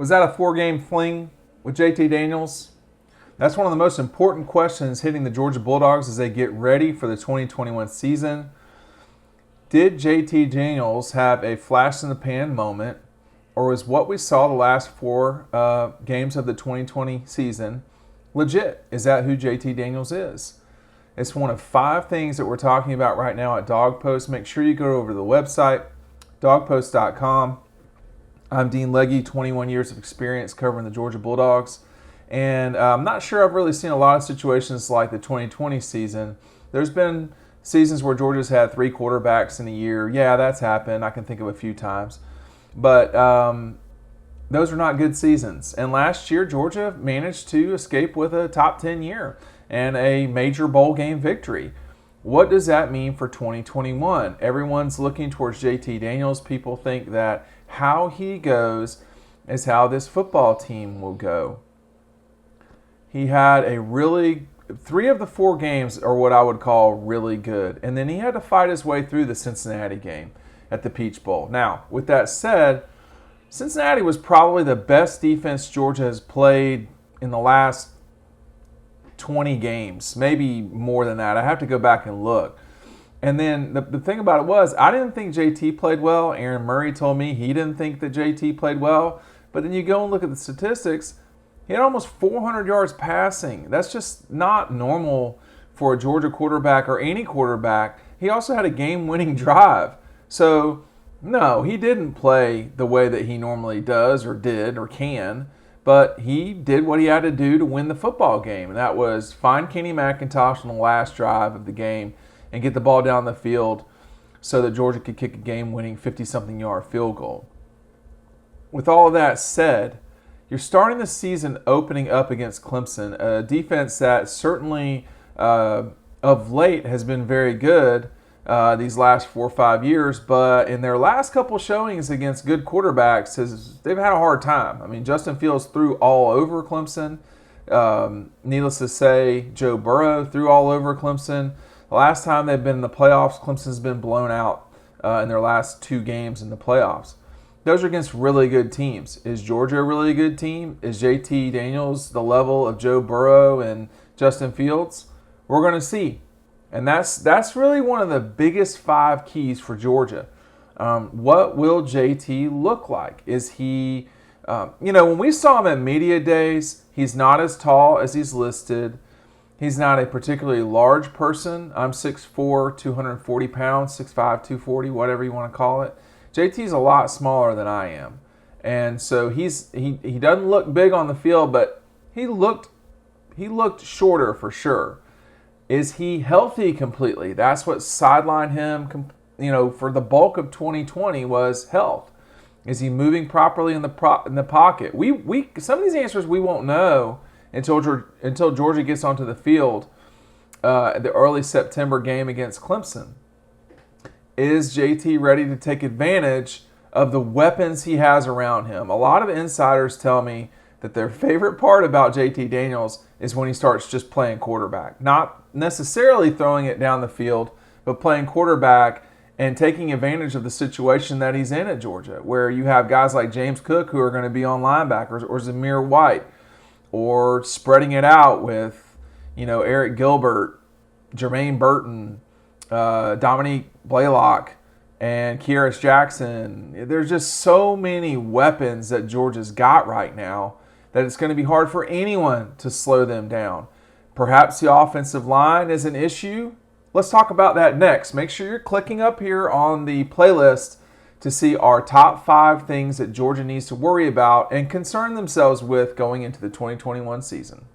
Was that a 4-game fling with JT Daniels? That's one of the most important questions hitting the Georgia Bulldogs as they get ready for the 2021 season. Did JT Daniels have a flash in the pan moment, or was what we saw the last 4 games of the 2020 season legit? Is that who JT Daniels is? It's one of 5 things that we're talking about right now at Dog Post. Make sure you go over to the website, dogpost.com. I'm Dean Legge, 21 years of experience covering the Georgia Bulldogs. And I'm not sure I've really seen a lot of situations like the 2020 season. There's been seasons where Georgia's had 3 quarterbacks in a year. Yeah, that's happened. I can think of a few times. But those are not good seasons. And last year, Georgia managed to escape with a top 10 year and a major bowl game victory. What does that mean for 2021? Everyone's looking towards JT Daniels. People think that how he goes is how this football team will go. He had 3 of the 4 games are what I would call really good. And then he had to fight his way through the Cincinnati game at the Peach Bowl. Now, with that said, Cincinnati was probably the best defense Georgia has played in the last 20 games, maybe more than that. I have to go back and look. And then the thing about it was, I didn't think JT played well. Aaron Murray told me he didn't think that JT played well. But then you go and look at the statistics, he had almost 400 yards passing. That's just not normal for a Georgia quarterback or any quarterback. He also had a game-winning drive. So, no, he didn't play the way that he normally does or did or can. But he did what he had to do to win the football game, and that was find Kenny McIntosh on the last drive of the game and get the ball down the field so that Georgia could kick a game-winning 50-something yard field goal. With all of that said, you're starting the season opening up against Clemson, a defense that certainly of late has been very good these last 4 or 5 years, but in their last couple showings against good quarterbacks, they've had a hard time. I mean, Justin Fields threw all over Clemson. Needless to say, Joe Burrow threw all over Clemson. The last time they've been in the playoffs, Clemson's been blown out in their last 2 games in the playoffs. Those are against really good teams. Is Georgia a really good team? Is JT Daniels the level of Joe Burrow and Justin Fields? We're going to see. And that's really one of the biggest 5 keys for Georgia. What will JT look like? Is he, when we saw him at media days, he's not as tall as he's listed. He's not a particularly large person. I'm 6'4", 240 pounds, 6'5", 240, whatever you want to call it. JT's a lot smaller than I am. And so he doesn't look big on the field, but he looked shorter for sure. Is he healthy completely? That's what sidelined him, for the bulk of 2020 was health. Is he moving properly in the pocket? Some of these answers we won't know until Georgia gets onto the field the early September game against Clemson. Is JT ready to take advantage of the weapons he has around him? A lot of insiders tell me that their favorite part about JT Daniels is when he starts just playing quarterback. Not necessarily throwing it down the field, but playing quarterback and taking advantage of the situation that he's in at Georgia, where you have guys like James Cook who are going to be on linebackers, or Zamir White, or spreading it out with, Eric Gilbert, Jermaine Burton, Dominique Blaylock, and Kearis Jackson. There's just so many weapons that Georgia's got right now that it's going to be hard for anyone to slow them down. Perhaps the offensive line is an issue. Let's talk about that next. Make sure you're clicking up here on the playlist to see our top 5 things that Georgia needs to worry about and concern themselves with going into the 2021 season.